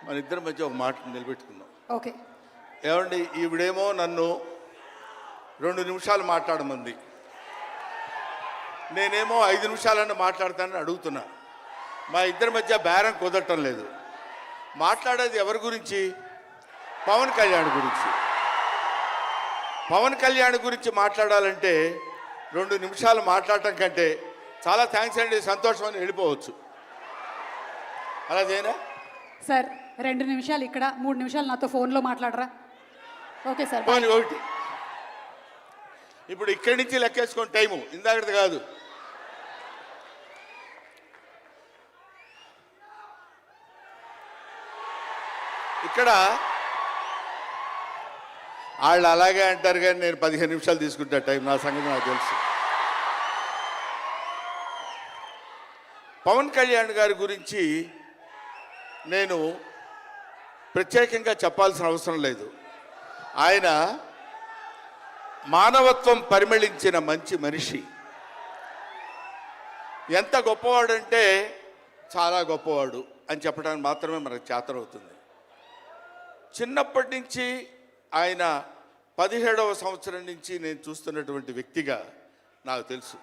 మన ఇద్దరి మధ్య ఒక మాట నిలబెట్టుకుందాం. ఓకే. ఏమండి, ఈవిడేమో నన్ను 2 నిమిషాలు మాట్లాడమంది, నేనేమో 5 నిమిషాలన్నా మాట్లాడతానని అడుగుతున్నా. మా ఇద్దరి మధ్య బేరం కుదరటం లేదు. మాట్లాడేది ఎవరి గురించి? పవన్ కళ్యాణ్ గురించి. పవన్ కళ్యాణ్ గురించి మాట్లాడాలంటే 2 నిమిషాలు మాట్లాడటం కంటే చాలా థ్యాంక్స్ అండి, సంతోషం అని వెళ్ళిపోవచ్చు. అలా చేయనా సార్? 2 నిమిషాలు ఇక్కడ, 3 నిమిషాలు నాతో ఫోన్లో మాట్లాడరా? Okay sir. ఒకటి ఇప్పుడు ఇక్కడి నుంచి లెక్కేసుకొని టైము ఇందాకది కాదు. ఇక్కడ వాళ్ళు అలాగే అంటారు కానీ నేను 15 నిమిషాలు తీసుకుంటా టైం. నా సంగతి నాకు తెలుసు. పవన్ కళ్యాణ్ గారి గురించి నేను ప్రత్యేకంగా చెప్పాల్సిన అవసరం లేదు. ఆయన మానవత్వం పరిమళించిన మంచి మనిషి. ఎంత గొప్పవాడంటే చాలా గొప్పవాడు అని చెప్పడానికి మాత్రమే మనకు చేతనవుతుంది. చిన్నప్పటి నుంచి ఆయన 17వ సంవత్సరం నుంచి నేను చూస్తున్నటువంటి వ్యక్తిగా నాకు తెలుసు.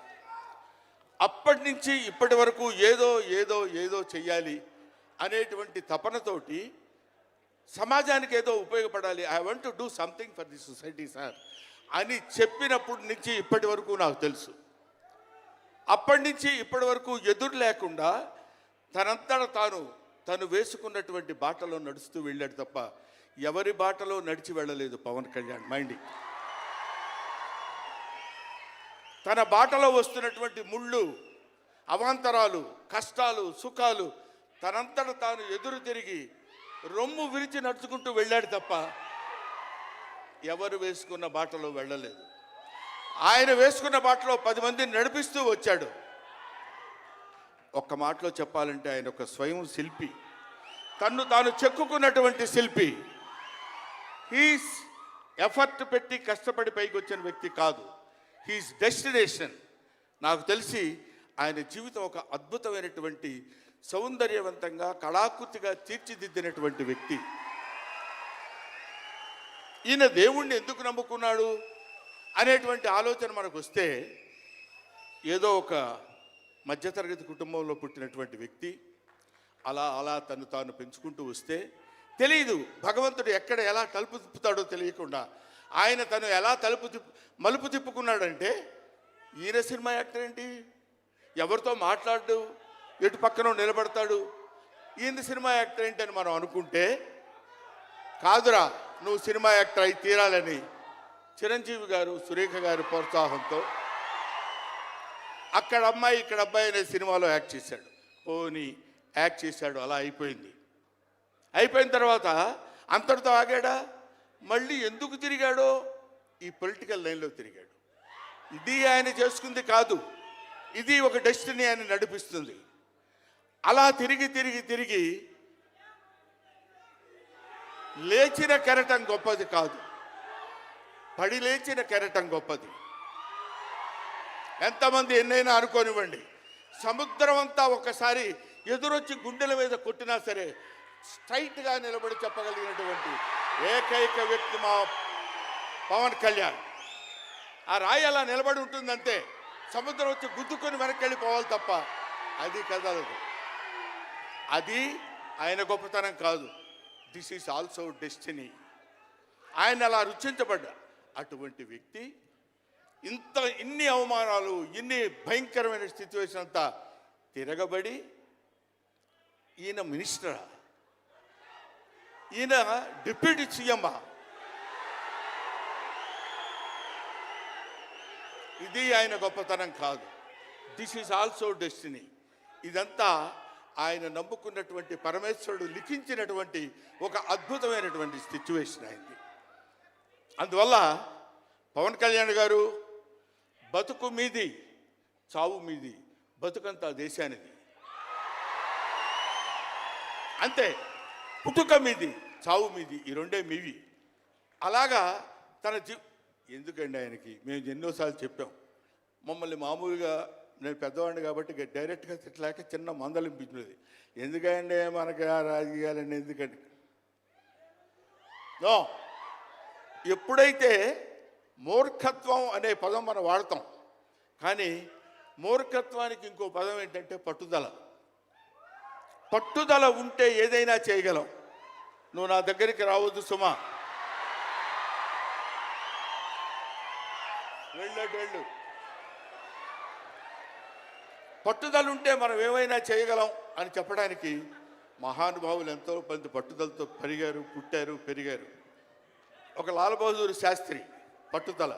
అప్పటి నుంచి ఇప్పటి వరకు ఏదో ఏదో ఏదో చెయ్యాలి అనేటువంటి తపనతోటి సమాజానికి ఏదో ఉపయోగపడాలి, I want to do something for the society sir అని చెప్పినప్పటి నుంచి ఇప్పటి వరకు నాకు తెలుసు. అప్పటి నుంచి ఇప్పటి వరకు ఎదురు లేకుండా తనంతట తను వేసుకున్నటువంటి బాటలో నడుస్తూ వెళ్ళాడు తప్ప ఎవరి బాటలో నడిచి వెళ్ళలేదు పవన్ కళ్యాణ్. మైండ్ తన బాటలో వస్తున్నటువంటి ముళ్ళు, అవాంతరాలు, కష్టాలు, సుఖాలు తనంతట తాను ఎదురు తిరిగి రొమ్ము విరిచి నడుచుకుంటూ వెళ్ళాడు తప్ప ఎవరు వేసుకున్న బాటలో వెళ్ళలేదు. ఆయన వేసుకున్న బాటలో 10 మందిని నడిపిస్తూ వచ్చాడు. ఒక్క మాటలో చెప్పాలంటే ఆయన ఒక స్వయం శిల్పి, తన్ను తాను చెక్కుకున్నటువంటి శిల్పి. హీస్ ఎఫర్ట్ పెట్టి కష్టపడి పైకి వచ్చిన వ్యక్తి కాదు, హీస్ డెస్టినేషన్. నాకు తెలిసి ఆయన జీవితం ఒక అద్భుతమైనటువంటి సౌందర్యవంతంగా కళాకృతిగా తీర్చిదిద్దినటువంటి వ్యక్తి. ఈయన దేవుణ్ణి ఎందుకు నమ్ముకున్నాడు అనేటువంటి ఆలోచన మనకు వస్తే, ఏదో ఒక మధ్యతరగతి కుటుంబంలో పుట్టినటువంటి వ్యక్తి అలా అలా తను తాను పెంచుకుంటూ వస్తే తెలియదు భగవంతుడు ఎక్కడ ఎలా తలుపు తిప్పుతాడో తెలియకుండా ఆయన తను ఎలా మలుపు తిప్పుకున్నాడంటే, ఈయన సినిమా యాక్టర్ ఏంటి, ఎవరితో మాట్లాడు, ఎటు పక్కన నిలబడతాడు, ఈయన సినిమా యాక్టర్ ఏంటి అని మనం అనుకుంటే, కాదురా నువ్వు సినిమా యాక్టర్ అయి తీరాలని చిరంజీవి గారు, సురేఖ గారి ప్రోత్సాహంతో అక్కడ అమ్మాయి ఇక్కడ అబ్బాయి అనే సినిమాలో యాక్ట్ చేశాడు. పోనీ యాక్ట్ చేశాడు, అలా అయిపోయింది. అయిపోయిన తర్వాత అంతటితో ఆగాడా? మళ్ళీ ఎందుకు తిరిగాడో ఈ పొలిటికల్ లైన్లో తిరిగాడు. ఇది ఆయన చేసుకుంది కాదు, ఇది ఒక డెస్టినీ ఆయన నడిపిస్తుంది. అలా తిరిగి తిరిగి తిరిగి లేచిన కెరటం గొప్పది కాదు, పడి లేచిన కెరటం గొప్పది. ఎంతమంది ఎన్నైనా అనుకోనివ్వండి, సముద్రం అంతా ఒకసారి ఎదురొచ్చి గుండెల మీద కొట్టినా సరే స్ట్రైట్గా నిలబడి చెప్పగలిగినటువంటి ఏకైక వ్యక్తి మా పవన్ కళ్యాణ్. ఆ రాయి అలా నిలబడి ఉంటుందంటే సముద్రం వచ్చి గుద్దుకొని వెనక్కి వెళ్ళిపోవాలి తప్ప అది కదలదు. అది ఆయన గొప్పతనం కాదు, దిస్ ఈజ్ ఆల్సో డెస్టినీ. ఆయన అలా రుచించబడ్డా అటువంటి వ్యక్తి ఇన్ని అవమానాలు, ఇన్ని భయంకరమైన సిచ్యువేషన్ అంతా తిరగబడి ఈయన మినిస్టరా, ఈయన డిప్యూటీ సీఎం, ఇది ఆయన గొప్పతనం కాదు. This is also destiny. ఇదంతా ఆయన నమ్ముకున్నటువంటి పరమేశ్వరుడు లిఖించినటువంటి ఒక అద్భుతమైనటువంటి సిచ్యువేషన్ అయింది. అందువల్ల పవన్ కళ్యాణ్ గారు బతుకు మీది, చావు మీది, బతుకంతా దేశానిది. అంతే, పుట్టుక మీది, చావు మీది, ఈ రెండే మీవి. అలాగా తన ఎందుకండి ఆయనకి మేము ఎన్నోసార్లు చెప్పాం, మమ్మల్ని మామూలుగా నేను పెద్దవాడిని కాబట్టి డైరెక్ట్గా తిట్టలేక చిన్న మందలింపించినది. ఎందుకంటే మనకి ఆ రాజకీయాలన్నీ ఎందుకండి? నో, ఎప్పుడైతే మూర్ఖత్వం అనే పదం మనం వాడతాం, కానీ మూర్ఖత్వానికి ఇంకో పదం ఏంటంటే పట్టుదల. పట్టుదల ఉంటే ఏదైనా చేయగలం. నువ్వు నా దగ్గరికి రావద్దు సుమా, వెళ్ళు. పట్టుదల ఉంటే మనం ఏమైనా చేయగలం అని చెప్పడానికి మహానుభావులు ఎంతో మంది పట్టుదలతో పెరిగారు, పుట్టారు, పెరిగారు. ఒక లాల్ బహదూర్ శాస్త్రి పట్టుదల,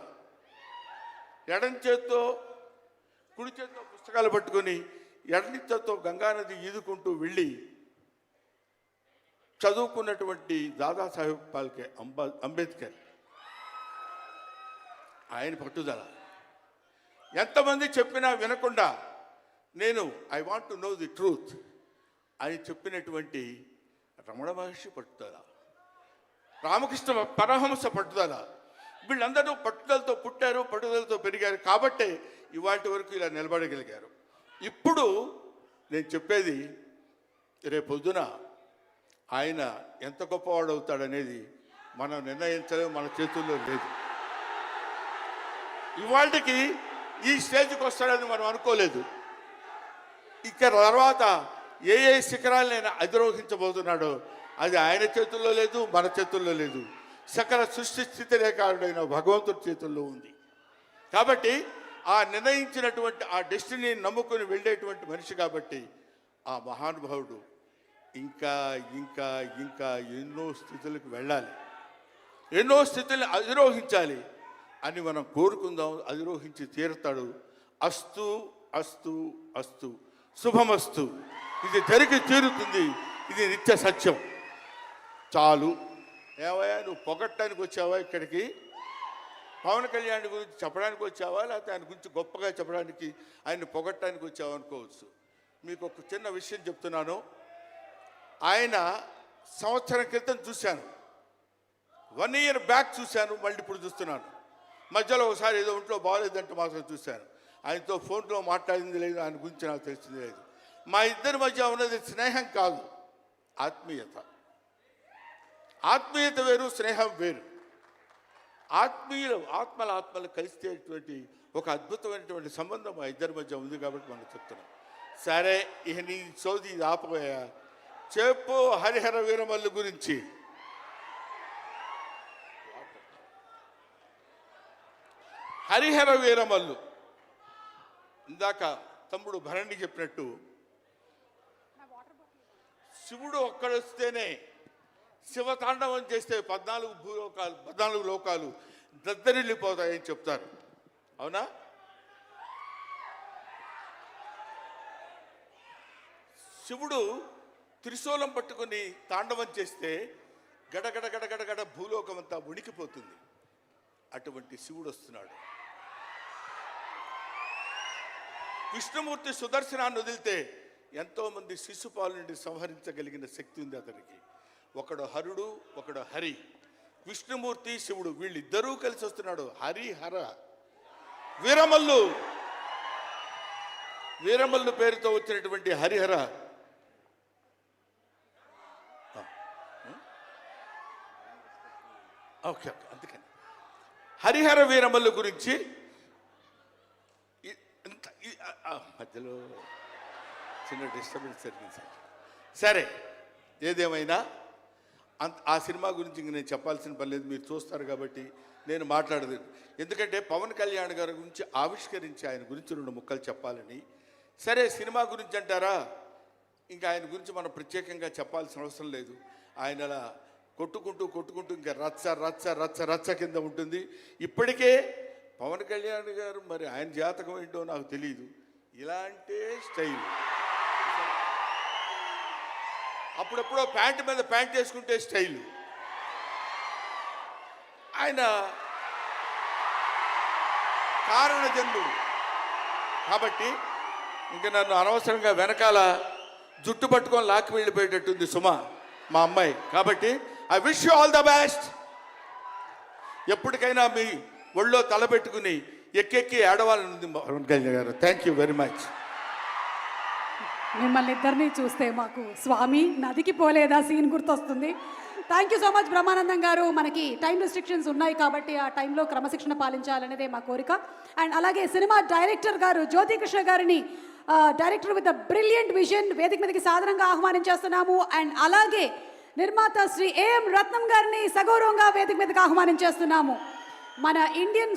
ఎడం చేత్తో కుడి చేత్తో పుస్తకాలు పట్టుకొని ఎడని చేత్తో గంగానది ఈదుకుంటూ వెళ్ళి చదువుకున్నటువంటి దాదాసాహెబ్ ఫాల్కే అంబేద్కర్, ఆయన పట్టుదల. ఎంతమంది చెప్పినా వినకుండా నేను I want to know the truth అని చెప్పినటువంటి రమణ మహర్షి పట్టుదల, రామకృష్ణ పరమహంస పట్టుదల. వీళ్ళందరూ పట్టుదలతో పుట్టారు, పట్టుదలతో పెరిగారు కాబట్టే ఇవాటి వరకు ఇలా నిలబడగలిగారు. ఇప్పుడు నేను చెప్పేది, రేపొద్దున ఆయన ఎంత గొప్పవాడు అవుతాడనేది మనం నిర్ణయించలేము, మన చేతుల్లో లేదు. ఇవాళకి ఈ స్టేజ్కి వస్తాడని మనం అనుకోలేదు. ఇక తర్వాత ఏ శిఖరాలను అధిరోహించబోతున్నాడో అది ఆయన చేతుల్లో లేదు, మన చేతుల్లో లేదు. సకల సృష్టి స్థితి రేఖాడైన భగవంతుడి చేతుల్లో ఉంది. కాబట్టి ఆ నిర్ణయించినటువంటి ఆ డెస్టినీని నమ్ముకొని వెళ్ళేటువంటి మనిషి కాబట్టి ఆ మహానుభావుడు ఇంకా ఇంకా ఇంకా ఎన్నో స్థితులకు వెళ్ళాలి, ఎన్నో స్థితులను అధిరోహించాలి అని మనం కోరుకుందాం. అధిరోహించి తీరుతాడు. అస్తు అస్తు అస్తు, శుభమస్తు. ఇది జరిగి తీరుతుంది, ఇది నిత్య సత్యం. చాలు. ఏవయ్యా, నువ్వు పొగట్టడానికి వచ్చావా ఇక్కడికి? పవన్ కళ్యాణ్ గురించి చెప్పడానికి వచ్చావా, లేకపోతే ఆయన గురించి గొప్పగా చెప్పడానికి, ఆయన్ని పొగట్టడానికి వచ్చావా అనుకోవచ్చు. మీకు ఒక చిన్న విషయం చెప్తున్నాను. ఆయన సంవత్సరం క్రితం చూశాను, 1 year బ్యాక్ చూశాను, మళ్ళీ ఇప్పుడు చూస్తున్నాను. మధ్యలో ఒకసారి ఏదో ఒంట్లో బాగోలేదంటే మాత్రం చూశాను. ఆయనతో ఫోన్లో మాట్లాడింది లేదు, ఆయన గురించి నాకు తెలిసింది లేదు. మా ఇద్దరి మధ్య ఉన్నది స్నేహం కాదు, ఆత్మీయత. ఆత్మీయత వేరు, స్నేహం వేరు. ఆత్మలు కలిసేటువంటి ఒక అద్భుతమైనటువంటి సంబంధం మా ఇద్దరి మధ్య ఉంది కాబట్టి మనం చెప్తున్నాం. సరే, ఇక నీ సోది ఇది ఆపబోయా. చెప్పు హరిహర వీరమల్లు గురించి. హరిహర వీరమల్లు ఇందాక తమ్ముడు భరణి చెప్పినట్టు, శివుడు ఒక్కడొస్తేనే, శివతాండవం చేస్తే 14 లోకాలు దద్దరిల్లిపోతాయని చెప్తారు. అవునా? శివుడు త్రిశూలం పట్టుకుని తాండవం చేస్తే గడగడ గడగడ గడ భూలోకం అంతా ఉణికిపోతుంది. అటువంటి శివుడు వస్తున్నాడు. విష్ణుమూర్తి సుదర్శనాన్ని వదిలితే ఎంతోమంది శిశుపాలు నుండి సంహరించగలిగిన శక్తి ఉంది అతనికి. ఒకడు హరుడు, ఒకడు హరి. విష్ణుమూర్తి, శివుడు వీళ్ళిద్దరూ కలిసి వస్తున్నాడు. హరిహర వీరమల్లు పేరుతో వచ్చినటువంటి హరిహర ఓకే, అందుకని హరిహర వీరమల్లు గురించి మధ్యలో చిన్న డిస్టర్బెన్స్ జరిగింది. సరే, ఏదేమైనా ఆ సినిమా గురించి ఇంక నేను చెప్పాల్సిన పని లేదు, మీరు చూస్తారు కాబట్టి నేను మాట్లాడదు. ఎందుకంటే పవన్ కళ్యాణ్ గారి గురించి ఆవిష్కరించి ఆయన గురించి 2 ముక్కలు చెప్పాలని. సరే, సినిమా గురించి అంటారా, ఇంకా ఆయన గురించి మనం ప్రత్యేకంగా చెప్పాల్సిన అవసరం లేదు. ఆయన అలా కొట్టుకుంటూ ఇంకా రచ్చ కింద ఉంటుంది. ఇప్పటికే పవన్ కళ్యాణ్ గారు, మరి ఆయన జాతకం ఏంటో నాకు తెలియదు, ఇలాంటి స్టైల్. అప్పుడెప్పుడో ప్యాంటు మీద ప్యాంట్ వేసుకుంటే స్టైలు. ఆయన కారణ జన్ముడు కాబట్టి ఇంకా నన్ను అనవసరంగా వెనకాల జుట్టు పట్టుకొని లాక్కి వెళ్ళిపోయేటట్టుంది సుమా, మా అమ్మాయి. కాబట్టి I wish you all the best. ఎప్పటికైనా మీ ఒళ్ళో తలపెట్టుకుని ఎక్కెక్కి ఏడవాలని ఉంది పవన్ కళ్యాణ్ గారు. Thank you very much. మిమ్మల్ని ఇద్దరిని చూస్తే మాకు స్వామి నదికి పోలేదా సీన్ గుర్తొస్తుంది. Thank you so much Brahmanandam గారు. మనకి టైం రెస్ట్రిక్షన్స్ ఉన్నాయి కాబట్టి ఆ టైంలో క్రమశిక్షణ పాలించాలనేదే మా కోరిక. అండ్ అలాగే సినిమా డైరెక్టర్ గారు జ్యోతి కృష్ణ గారిని, director with the brilliant vision, వేదిక మీదకి సాధారణంగా ఆహ్వానించేస్తున్నాము. అండ్ అలాగే నిర్మాత శ్రీ ఏఎం రత్నం గారిని సగౌరవంగా వేదిక మీదకి ఆహ్వానించేస్తున్నాము. మన ఇండియన్